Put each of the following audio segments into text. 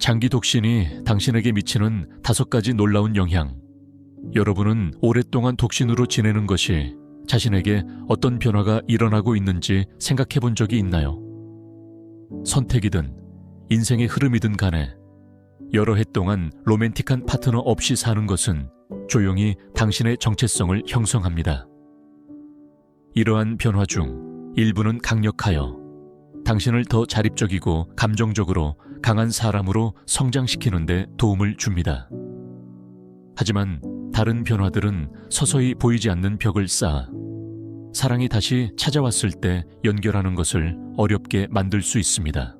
장기 독신이 당신에게 미치는 5가지 놀라운 영향. 여러분은 오랫동안 독신으로 지내는 것이 자신에게 어떤 변화가 일어나고 있는지 생각해 본 적이 있나요? 선택이든 인생의 흐름이든 간에 여러 해 동안 로맨틱한 파트너 없이 사는 것은 조용히 당신의 정체성을 형성합니다. 이러한 변화 중 일부는 강력하여 당신을 더 자립적이고 감정적으로 강한 사람으로 성장시키는 데 도움을 줍니다. 하지만 다른 변화들은 서서히 보이지 않는 벽을 쌓아 사랑이 다시 찾아왔을 때 연결하는 것을 어렵게 만들 수 있습니다.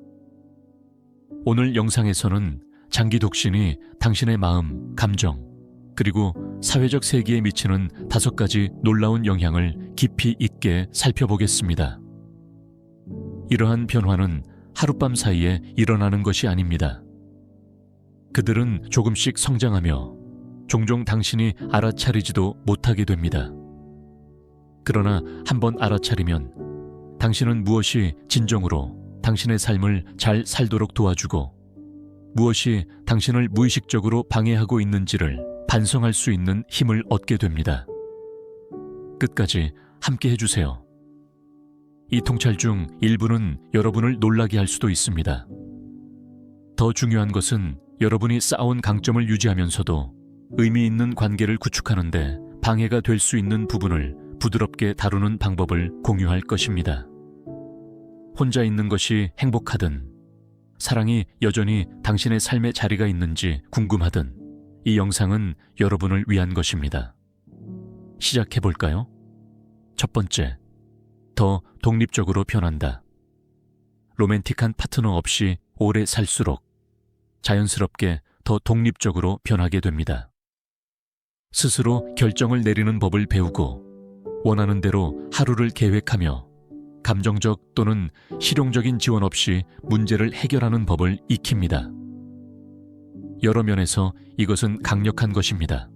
오늘 영상에서는 장기 독신이 당신의 마음, 감정, 그리고 사회적 세계에 미치는 5가지 놀라운 영향을 깊이 있게 살펴보겠습니다. 이러한 변화는 하룻밤 사이에 일어나는 것이 아닙니다. 그들은 조금씩 성장하며 종종 당신이 알아차리지도 못하게 됩니다. 그러나 한번 알아차리면 당신은 무엇이 진정으로 당신의 삶을 잘 살도록 도와주고 무엇이 당신을 무의식적으로 방해하고 있는지를 반성할 수 있는 힘을 얻게 됩니다. 끝까지 함께 해주세요. 이 통찰 중 일부는 여러분을 놀라게 할 수도 있습니다. 더 중요한 것은 여러분이 쌓아온 강점을 유지하면서도 의미 있는 관계를 구축하는 데 방해가 될 수 있는 부분을 부드럽게 다루는 방법을 공유할 것입니다. 혼자 있는 것이 행복하든 사랑이 여전히 당신의 삶에 자리가 있는지 궁금하든 이 영상은 여러분을 위한 것입니다. 시작해볼까요? 첫 번째, 더 독립적으로 변한다. 로맨틱한 파트너 없이 오래 살수록 자연스럽게 더 독립적으로 변하게 됩니다. 스스로 결정을 내리는 법을 배우고 원하는 대로 하루를 계획하며 감정적 또는 실용적인 지원 없이 문제를 해결하는 법을 익힙니다. 여러 면에서 이것은 강력한 것입니다.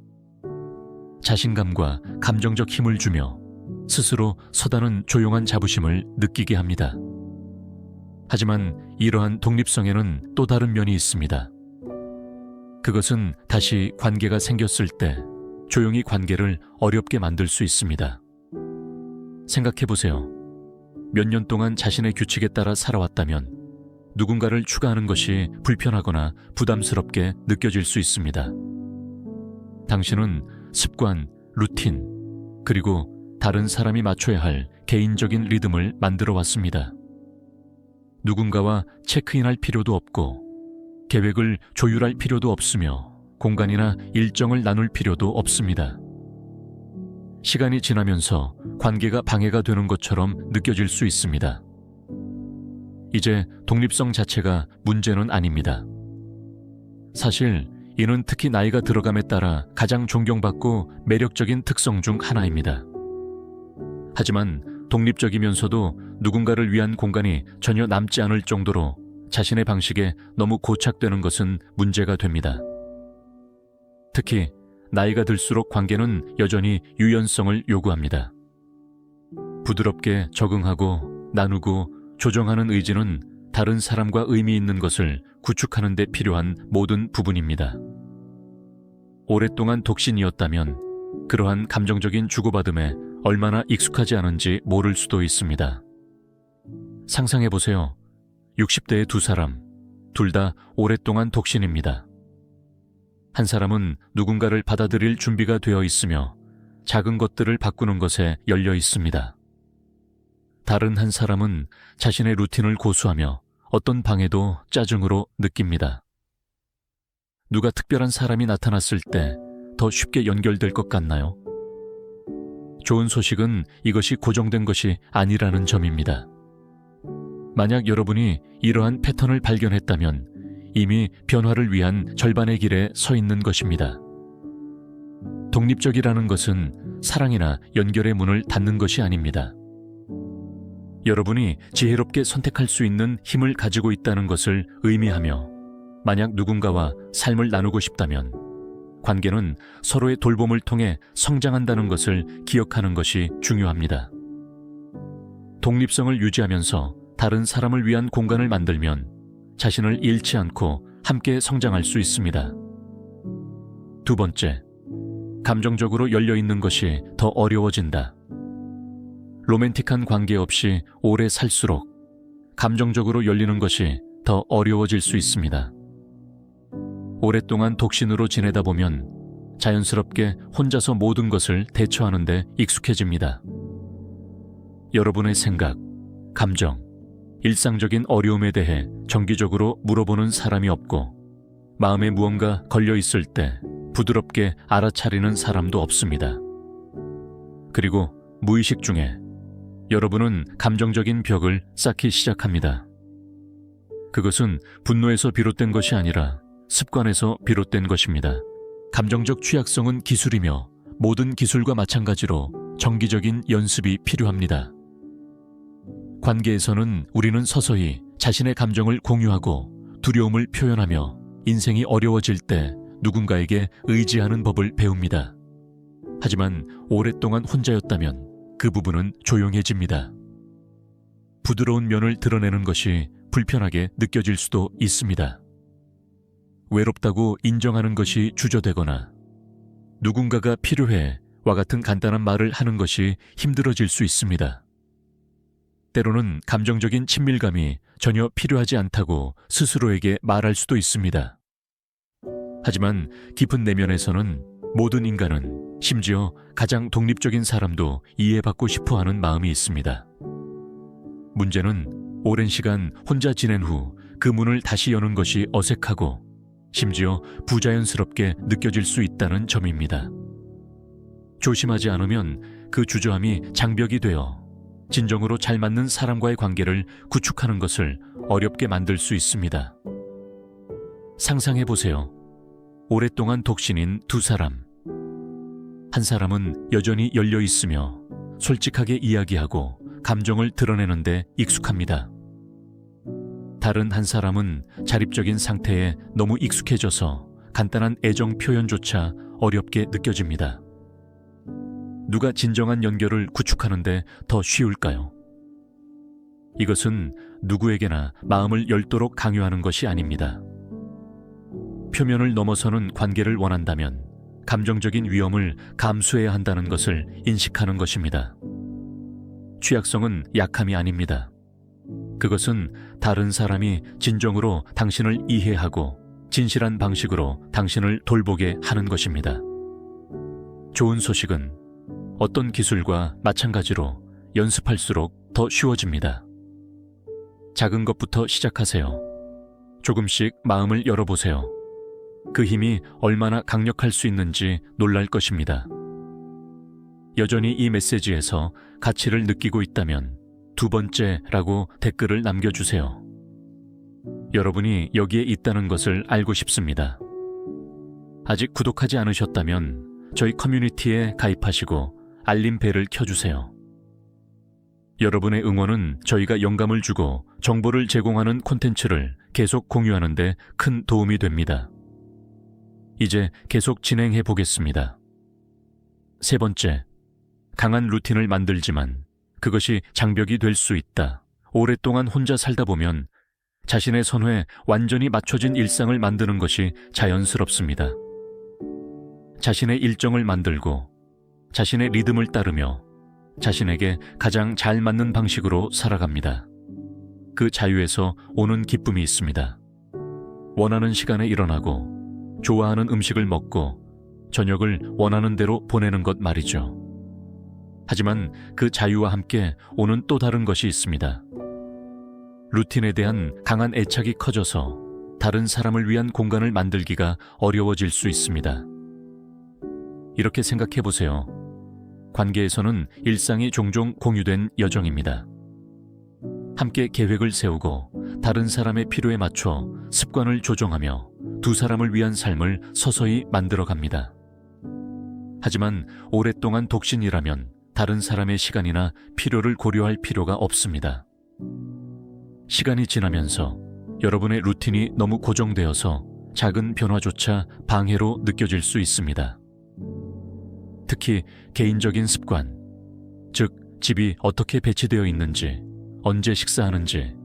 자신감과 감정적 힘을 주며 스스로 서다는 조용한 자부심을 느끼게 합니다. 하지만 이러한 독립성에는 또 다른 면이 있습니다. 그것은 다시 관계가 생겼을 때 조용히 관계를 어렵게 만들 수 있습니다. 생각해보세요. 몇 년 동안 자신의 규칙에 따라 살아왔다면 누군가를 추가하는 것이 불편하거나 부담스럽게 느껴질 수 있습니다. 당신은 습관, 루틴, 그리고 다른 사람이 맞춰야 할 개인적인 리듬을 만들어 왔습니다. 누군가와 체크인할 필요도 없고 계획을 조율할 필요도 없으며 공간이나 일정을 나눌 필요도 없습니다. 시간이 지나면서 관계가 방해가 되는 것처럼 느껴질 수 있습니다. 이제 독립성 자체가 문제는 아닙니다. 사실 이는 특히 나이가 들어감에 따라 가장 존경받고 매력적인 특성 중 하나입니다. 하지만 독립적이면서도 누군가를 위한 공간이 전혀 남지 않을 정도로 자신의 방식에 너무 고착되는 것은 문제가 됩니다. 특히 나이가 들수록 관계는 여전히 유연성을 요구합니다. 부드럽게 적응하고 나누고 조정하는 의지는 다른 사람과 의미 있는 것을 구축하는 데 필요한 모든 부분입니다. 오랫동안 독신이었다면 그러한 감정적인 주고받음에 얼마나 익숙하지 않은지 모를 수도 있습니다. 상상해보세요. 60대의 두 사람, 둘 다 오랫동안 독신입니다. 한 사람은 누군가를 받아들일 준비가 되어 있으며 작은 것들을 바꾸는 것에 열려 있습니다. 다른 한 사람은 자신의 루틴을 고수하며 어떤 방해도 짜증으로 느낍니다. 누가 특별한 사람이 나타났을 때 더 쉽게 연결될 것 같나요? 좋은 소식은 이것이 고정된 것이 아니라는 점입니다. 만약 여러분이 이러한 패턴을 발견했다면 이미 변화를 위한 절반의 길에 서 있는 것입니다. 독립적이라는 것은 사랑이나 연결의 문을 닫는 것이 아닙니다. 여러분이 지혜롭게 선택할 수 있는 힘을 가지고 있다는 것을 의미하며 만약 누군가와 삶을 나누고 싶다면 관계는 서로의 돌봄을 통해 성장한다는 것을 기억하는 것이 중요합니다. 독립성을 유지하면서 다른 사람을 위한 공간을 만들면 자신을 잃지 않고 함께 성장할 수 있습니다. 두 번째, 감정적으로 열려 있는 것이 더 어려워진다. 로맨틱한 관계 없이 오래 살수록 감정적으로 열리는 것이 더 어려워질 수 있습니다. 오랫동안 독신으로 지내다 보면 자연스럽게 혼자서 모든 것을 대처하는 데 익숙해집니다. 여러분의 생각, 감정, 일상적인 어려움에 대해 정기적으로 물어보는 사람이 없고 마음에 무언가 걸려 있을 때 부드럽게 알아차리는 사람도 없습니다. 그리고 무의식 중에 여러분은 감정적인 벽을 쌓기 시작합니다. 그것은 분노에서 비롯된 것이 아니라 습관에서 비롯된 것입니다. 감정적 취약성은 기술이며 모든 기술과 마찬가지로 정기적인 연습이 필요합니다. 관계에서는 우리는 서서히 자신의 감정을 공유하고 두려움을 표현하며 인생이 어려워질 때 누군가에게 의지하는 법을 배웁니다. 하지만 오랫동안 혼자였다면 그 부분은 조용해집니다. 부드러운 면을 드러내는 것이 불편하게 느껴질 수도 있습니다. 외롭다고 인정하는 것이 주저되거나 누군가가 필요해와 같은 간단한 말을 하는 것이 힘들어질 수 있습니다. 때로는 감정적인 친밀감이 전혀 필요하지 않다고 스스로에게 말할 수도 있습니다. 하지만 깊은 내면에서는 모든 인간은 심지어 가장 독립적인 사람도 이해받고 싶어하는 마음이 있습니다. 문제는 오랜 시간 혼자 지낸 후 그 문을 다시 여는 것이 어색하고 심지어 부자연스럽게 느껴질 수 있다는 점입니다. 조심하지 않으면 그 주저함이 장벽이 되어 진정으로 잘 맞는 사람과의 관계를 구축하는 것을 어렵게 만들 수 있습니다. 상상해 보세요. 오랫동안 독신인 두 사람. 한 사람은 여전히 열려 있으며 솔직하게 이야기하고 감정을 드러내는데 익숙합니다. 다른 한 사람은 자립적인 상태에 너무 익숙해져서 간단한 애정 표현조차 어렵게 느껴집니다. 누가 진정한 연결을 구축하는데 더 쉬울까요? 이것은 누구에게나 마음을 열도록 강요하는 것이 아닙니다. 표면을 넘어서는 관계를 원한다면 감정적인 위험을 감수해야 한다는 것을 인식하는 것입니다. 취약성은 약함이 아닙니다. 그것은 다른 사람이 진정으로 당신을 이해하고 진실한 방식으로 당신을 돌보게 하는 것입니다. 좋은 소식은 어떤 기술과 마찬가지로 연습할수록 더 쉬워집니다. 작은 것부터 시작하세요. 조금씩 마음을 열어보세요. 그 힘이 얼마나 강력할 수 있는지 놀랄 것입니다. 여전히 이 메시지에서 가치를 느끼고 있다면 두 번째라고 댓글을 남겨주세요. 여러분이 여기에 있다는 것을 알고 싶습니다. 아직 구독하지 않으셨다면 저희 커뮤니티에 가입하시고 알림벨을 켜주세요. 여러분의 응원은 저희가 영감을 주고 정보를 제공하는 콘텐츠를 계속 공유하는 데 큰 도움이 됩니다. 이제 계속 진행해 보겠습니다. 세 번째, 강한 루틴을 만들지만 그것이 장벽이 될 수 있다. 오랫동안 혼자 살다 보면 자신의 선호에 완전히 맞춰진 일상을 만드는 것이 자연스럽습니다. 자신의 일정을 만들고 자신의 리듬을 따르며 자신에게 가장 잘 맞는 방식으로 살아갑니다. 그 자유에서 오는 기쁨이 있습니다. 원하는 시간에 일어나고 좋아하는 음식을 먹고 저녁을 원하는 대로 보내는 것 말이죠. 하지만 그 자유와 함께 오는 또 다른 것이 있습니다. 루틴에 대한 강한 애착이 커져서 다른 사람을 위한 공간을 만들기가 어려워질 수 있습니다. 이렇게 생각해 보세요. 관계에서는 일상이 종종 공유된 여정입니다. 함께 계획을 세우고 다른 사람의 필요에 맞춰 습관을 조정하며 두 사람을 위한 삶을 서서히 만들어 갑니다. 하지만 오랫동안 독신이라면 다른 사람의 시간이나 필요를 고려할 필요가 없습니다. 시간이 지나면서 여러분의 루틴이 너무 고정되어서 작은 변화조차 방해로 느껴질 수 있습니다. 특히 개인적인 습관, 즉 집이 어떻게 배치되어 있는지, 언제 식사하는지,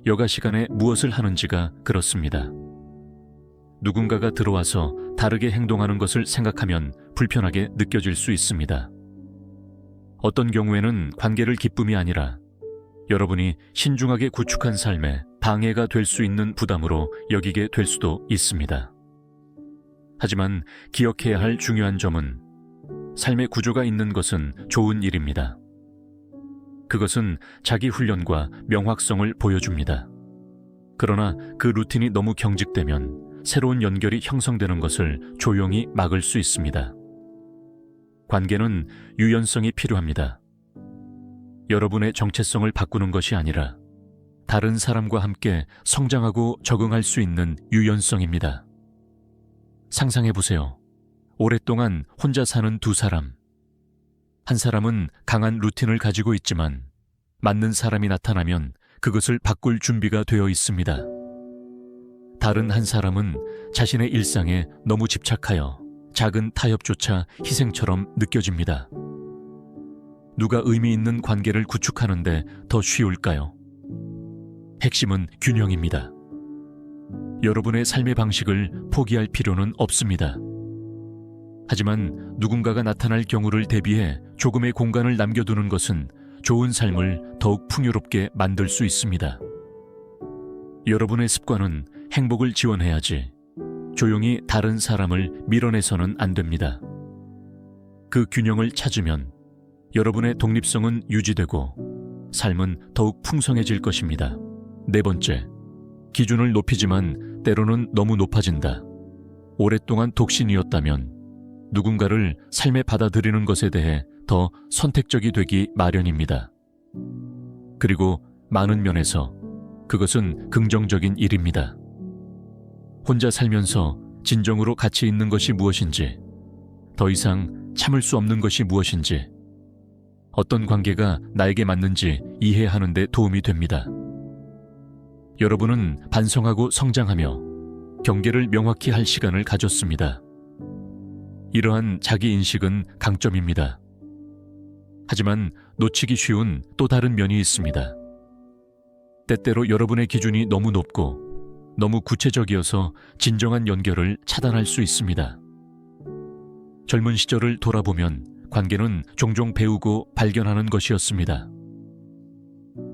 여가 시간에 무엇을 하는지가 그렇습니다. 누군가가 들어와서 다르게 행동하는 것을 생각하면 불편하게 느껴질 수 있습니다. 어떤 경우에는 관계를 기쁨이 아니라 여러분이 신중하게 구축한 삶에 방해가 될 수 있는 부담으로 여기게 될 수도 있습니다. 하지만 기억해야 할 중요한 점은 삶의 구조가 있는 것은 좋은 일입니다. 그것은 자기 훈련과 명확성을 보여줍니다. 그러나 그 루틴이 너무 경직되면 새로운 연결이 형성되는 것을 조용히 막을 수 있습니다. 관계는 유연성이 필요합니다. 여러분의 정체성을 바꾸는 것이 아니라 다른 사람과 함께 성장하고 적응할 수 있는 유연성입니다. 상상해보세요. 오랫동안 혼자 사는 두 사람. 한 사람은 강한 루틴을 가지고 있지만 맞는 사람이 나타나면 그것을 바꿀 준비가 되어 있습니다. 다른 한 사람은 자신의 일상에 너무 집착하여 작은 타협조차 희생처럼 느껴집니다. 누가 의미 있는 관계를 구축하는데 더 쉬울까요? 핵심은 균형입니다. 여러분의 삶의 방식을 포기할 필요는 없습니다. 하지만 누군가가 나타날 경우를 대비해 조금의 공간을 남겨두는 것은 좋은 삶을 더욱 풍요롭게 만들 수 있습니다. 여러분의 습관은 행복을 지원해야지 조용히 다른 사람을 밀어내서는 안 됩니다. 그 균형을 찾으면 여러분의 독립성은 유지되고 삶은 더욱 풍성해질 것입니다. 네 번째, 기준을 높이지만 때로는 너무 높아진다. 오랫동안 독신이었다면 누군가를 삶에 받아들이는 것에 대해 더 선택적이 되기 마련입니다. 그리고 많은 면에서 그것은 긍정적인 일입니다. 혼자 살면서 진정으로 가치 있는 것이 무엇인지, 더 이상 참을 수 없는 것이 무엇인지, 어떤 관계가 나에게 맞는지 이해하는 데 도움이 됩니다. 여러분은 반성하고 성장하며 경계를 명확히 할 시간을 가졌습니다. 이러한 자기인식은 강점입니다. 하지만 놓치기 쉬운 또 다른 면이 있습니다. 때때로 여러분의 기준이 너무 높고 너무 구체적이어서 진정한 연결을 차단할 수 있습니다. 젊은 시절을 돌아보면 관계는 종종 배우고 발견하는 것이었습니다.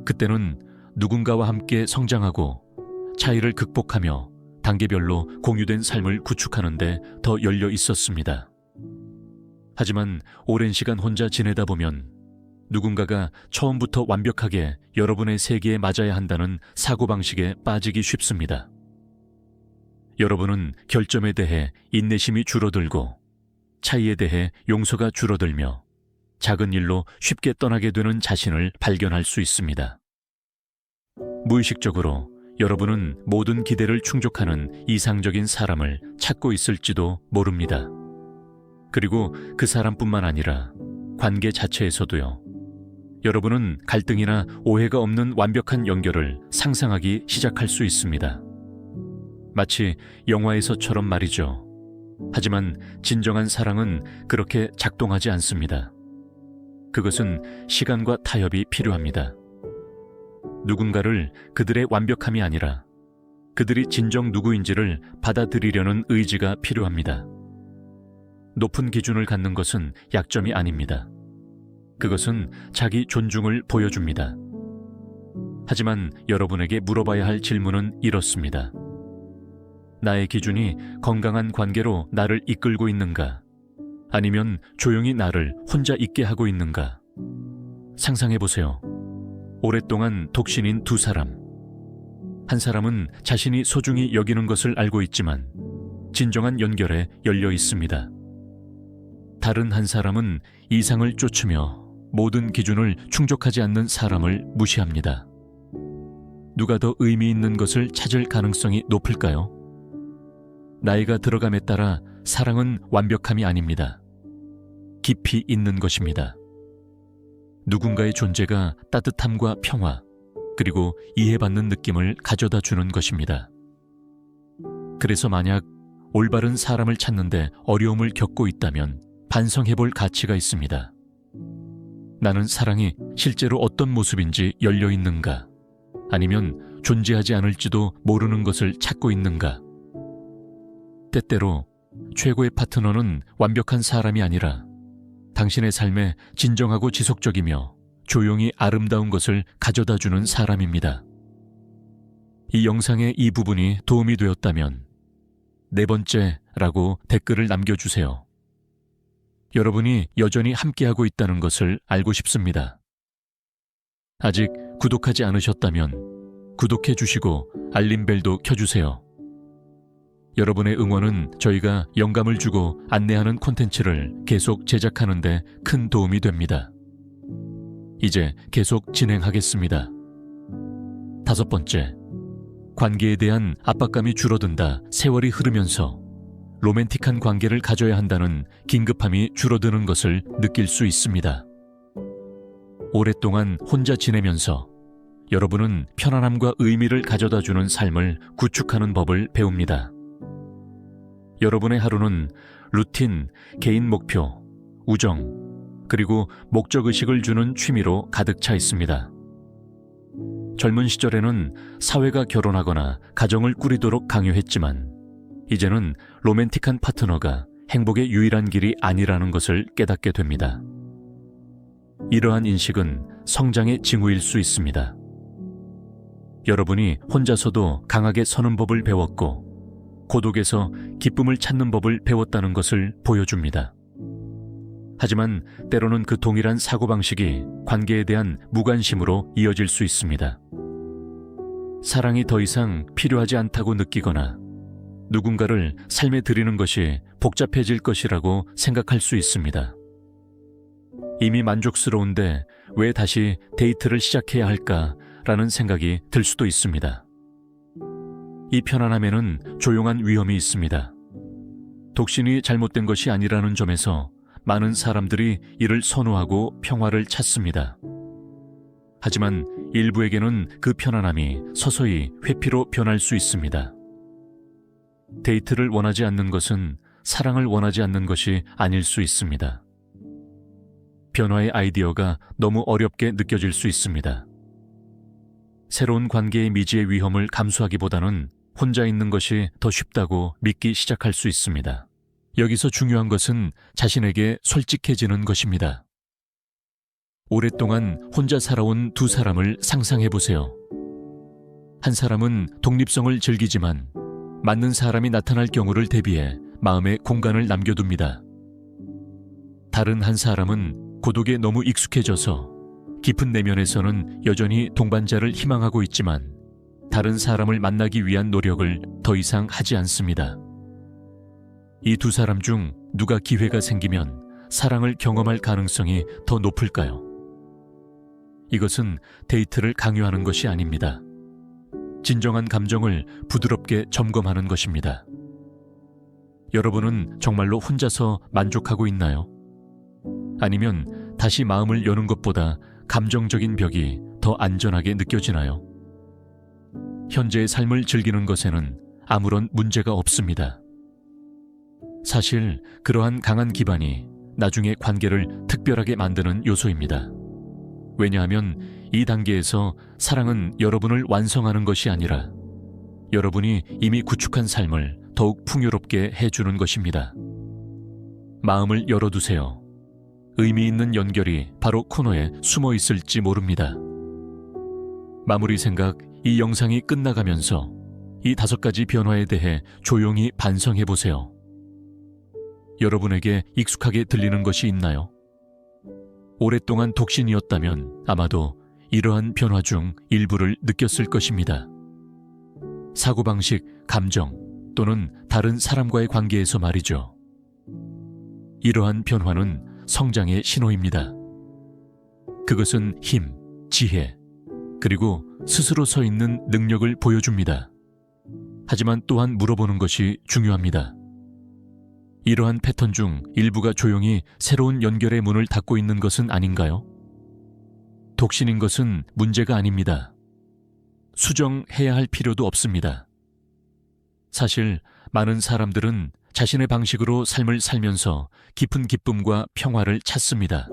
그때는 누군가와 함께 성장하고 차이를 극복하며 단계별로 공유된 삶을 구축하는데 더 열려 있었습니다. 하지만 오랜 시간 혼자 지내다 보면 누군가가 처음부터 완벽하게 여러분의 세계에 맞아야 한다는 사고방식에 빠지기 쉽습니다. 여러분은 결점에 대해 인내심이 줄어들고 차이에 대해 용서가 줄어들며 작은 일로 쉽게 떠나게 되는 자신을 발견할 수 있습니다. 무의식적으로 여러분은 모든 기대를 충족하는 이상적인 사람을 찾고 있을지도 모릅니다. 그리고 그 사람뿐만 아니라 관계 자체에서도요. 여러분은 갈등이나 오해가 없는 완벽한 연결을 상상하기 시작할 수 있습니다. 마치 영화에서처럼 말이죠. 하지만 진정한 사랑은 그렇게 작동하지 않습니다. 그것은 시간과 타협이 필요합니다. 누군가를 그들의 완벽함이 아니라 그들이 진정 누구인지를 받아들이려는 의지가 필요합니다. 높은 기준을 갖는 것은 약점이 아닙니다. 그것은 자기 존중을 보여줍니다. 하지만 여러분에게 물어봐야 할 질문은 이렇습니다. 나의 기준이 건강한 관계로 나를 이끌고 있는가? 아니면 조용히 나를 혼자 있게 하고 있는가? 상상해보세요. 오랫동안 독신인 두 사람. 한 사람은 자신이 소중히 여기는 것을 알고 있지만 진정한 연결에 열려 있습니다. 다른 한 사람은 이상을 쫓으며 모든 기준을 충족하지 않는 사람을 무시합니다. 누가 더 의미 있는 것을 찾을 가능성이 높을까요? 나이가 들어감에 따라 사랑은 완벽함이 아닙니다. 깊이 있는 것입니다. 누군가의 존재가 따뜻함과 평화, 그리고 이해받는 느낌을 가져다 주는 것입니다. 그래서 만약 올바른 사람을 찾는데 어려움을 겪고 있다면 반성해볼 가치가 있습니다. 나는 사랑이 실제로 어떤 모습인지 열려 있는가? 아니면 존재하지 않을지도 모르는 것을 찾고 있는가? 때때로 최고의 파트너는 완벽한 사람이 아니라 당신의 삶에 진정하고 지속적이며 조용히 아름다운 것을 가져다주는 사람입니다. 이 영상의 이 부분이 도움이 되었다면 4번째라고 댓글을 남겨주세요. 여러분이 여전히 함께하고 있다는 것을 알고 싶습니다. 아직 구독하지 않으셨다면 구독해 주시고 알림벨도 켜주세요. 여러분의 응원은 저희가 영감을 주고 안내하는 콘텐츠를 계속 제작하는 데 큰 도움이 됩니다. 이제 계속 진행하겠습니다. 5번째, 관계에 대한 압박감이 줄어든다. 세월이 흐르면서 로맨틱한 관계를 가져야 한다는 긴급함이 줄어드는 것을 느낄 수 있습니다. 오랫동안 혼자 지내면서 여러분은 편안함과 의미를 가져다주는 삶을 구축하는 법을 배웁니다. 여러분의 하루는 루틴, 개인 목표, 우정, 그리고 목적의식을 주는 취미로 가득 차 있습니다. 젊은 시절에는 사회가 결혼하거나 가정을 꾸리도록 강요했지만 이제는 로맨틱한 파트너가 행복의 유일한 길이 아니라는 것을 깨닫게 됩니다. 이러한 인식은 성장의 징후일 수 있습니다. 여러분이 혼자서도 강하게 서는 법을 배웠고 고독에서 기쁨을 찾는 법을 배웠다는 것을 보여줍니다. 하지만 때로는 그 동일한 사고방식이 관계에 대한 무관심으로 이어질 수 있습니다. 사랑이 더 이상 필요하지 않다고 느끼거나 누군가를 삶에 들이는 것이 복잡해질 것이라고 생각할 수 있습니다. 이미 만족스러운데 왜 다시 데이트를 시작해야 할까라는 생각이 들 수도 있습니다. 이 편안함에는 조용한 위험이 있습니다. 독신이 잘못된 것이 아니라는 점에서 많은 사람들이 이를 선호하고 평화를 찾습니다. 하지만 일부에게는 그 편안함이 서서히 회피로 변할 수 있습니다. 데이트를 원하지 않는 것은 사랑을 원하지 않는 것이 아닐 수 있습니다. 변화의 아이디어가 너무 어렵게 느껴질 수 있습니다. 새로운 관계의 미지의 위험을 감수하기보다는 혼자 있는 것이 더 쉽다고 믿기 시작할 수 있습니다. 여기서 중요한 것은 자신에게 솔직해지는 것입니다. 오랫동안 혼자 살아온 두 사람을 상상해 보세요. 한 사람은 독립성을 즐기지만 맞는 사람이 나타날 경우를 대비해 마음에 공간을 남겨둡니다. 다른 한 사람은 고독에 너무 익숙해져서 깊은 내면에서는 여전히 동반자를 희망하고 있지만 다른 사람을 만나기 위한 노력을 더 이상 하지 않습니다. 이 두 사람 중 누가 기회가 생기면 사랑을 경험할 가능성이 더 높을까요? 이것은 데이트를 강요하는 것이 아닙니다. 진정한 감정을 부드럽게 점검하는 것입니다. 여러분은 정말로 혼자서 만족하고 있나요? 아니면 다시 마음을 여는 것보다 감정적인 벽이 더 안전하게 느껴지나요? 현재의 삶을 즐기는 것에는 아무런 문제가 없습니다. 사실 그러한 강한 기반이 나중에 관계를 특별하게 만드는 요소입니다. 왜냐하면 이 단계에서 사랑은 여러분을 완성하는 것이 아니라 여러분이 이미 구축한 삶을 더욱 풍요롭게 해주는 것입니다. 마음을 열어두세요. 의미 있는 연결이 바로 코너에 숨어 있을지 모릅니다. 마무리 생각, 이 영상이 끝나가면서 이 5가지 변화에 대해 조용히 반성해 보세요. 여러분에게 익숙하게 들리는 것이 있나요? 오랫동안 독신이었다면 아마도 이러한 변화 중 일부를 느꼈을 것입니다. 사고방식, 감정 또는 다른 사람과의 관계에서 말이죠. 이러한 변화는 성장의 신호입니다. 그것은 힘, 지혜, 그리고 스스로 서 있는 능력을 보여줍니다. 하지만 또한 물어보는 것이 중요합니다. 이러한 패턴 중 일부가 조용히 새로운 연결의 문을 닫고 있는 것은 아닌가요? 독신인 것은 문제가 아닙니다. 수정해야 할 필요도 없습니다. 사실 많은 사람들은 자신의 방식으로 삶을 살면서 깊은 기쁨과 평화를 찾습니다.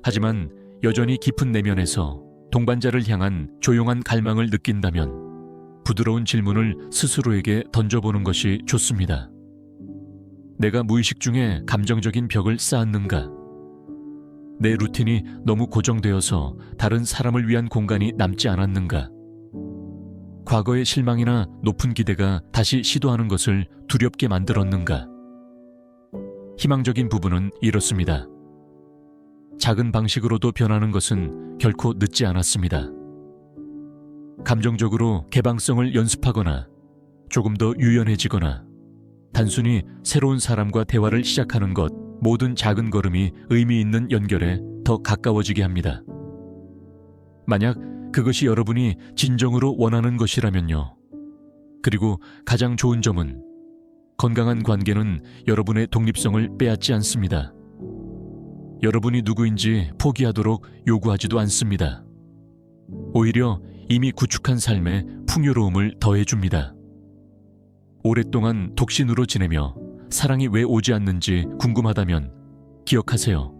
하지만 여전히 깊은 내면에서 동반자를 향한 조용한 갈망을 느낀다면 부드러운 질문을 스스로에게 던져보는 것이 좋습니다. 내가 무의식 중에 감정적인 벽을 쌓았는가? 내 루틴이 너무 고정되어서 다른 사람을 위한 공간이 남지 않았는가? 과거의 실망이나 높은 기대가 다시 시도하는 것을 두렵게 만들었는가? 희망적인 부분은 이렇습니다. 작은 방식으로도 변하는 것은 결코 늦지 않았습니다. 감정적으로 개방성을 연습하거나 조금 더 유연해지거나 단순히 새로운 사람과 대화를 시작하는 것, 모든 작은 걸음이 의미 있는 연결에 더 가까워지게 합니다. 만약 그것이 여러분이 진정으로 원하는 것이라면요. 그리고 가장 좋은 점은 건강한 관계는 여러분의 독립성을 빼앗지 않습니다. 여러분이 누구인지 포기하도록 요구하지도 않습니다. 오히려 이미 구축한 삶에 풍요로움을 더해줍니다. 오랫동안 독신으로 지내며 사랑이 왜 오지 않는지 궁금하다면 기억하세요.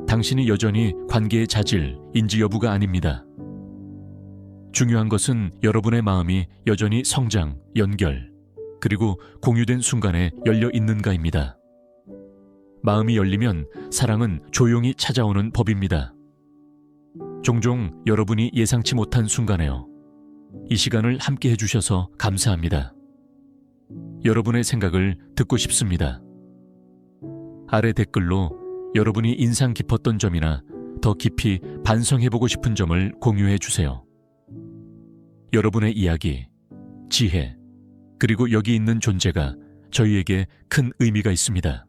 당신이 여전히 관계의 자질인지 여부가 아닙니다. 중요한 것은 여러분의 마음이 여전히 성장, 연결, 그리고 공유된 순간에 열려 있는가입니다. 마음이 열리면 사랑은 조용히 찾아오는 법입니다. 종종 여러분이 예상치 못한 순간에요. 이 시간을 함께 해주셔서 감사합니다. 여러분의 생각을 듣고 싶습니다. 아래 댓글로 여러분이 인상 깊었던 점이나 더 깊이 반성해보고 싶은 점을 공유해 주세요. 여러분의 이야기, 지혜, 그리고 여기 있는 존재가 저희에게 큰 의미가 있습니다.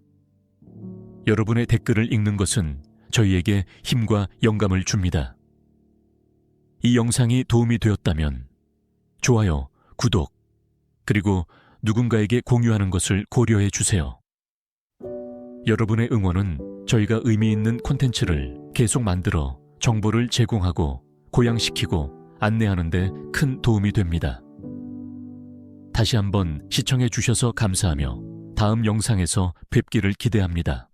여러분의 댓글을 읽는 것은 저희에게 힘과 영감을 줍니다. 이 영상이 도움이 되었다면 좋아요, 구독, 그리고 누군가에게 공유하는 것을 고려해 주세요. 여러분의 응원은 저희가 의미 있는 콘텐츠를 계속 만들어 정보를 제공하고 고양시키고 안내하는 데 큰 도움이 됩니다. 다시 한번 시청해 주셔서 감사하며 다음 영상에서 뵙기를 기대합니다.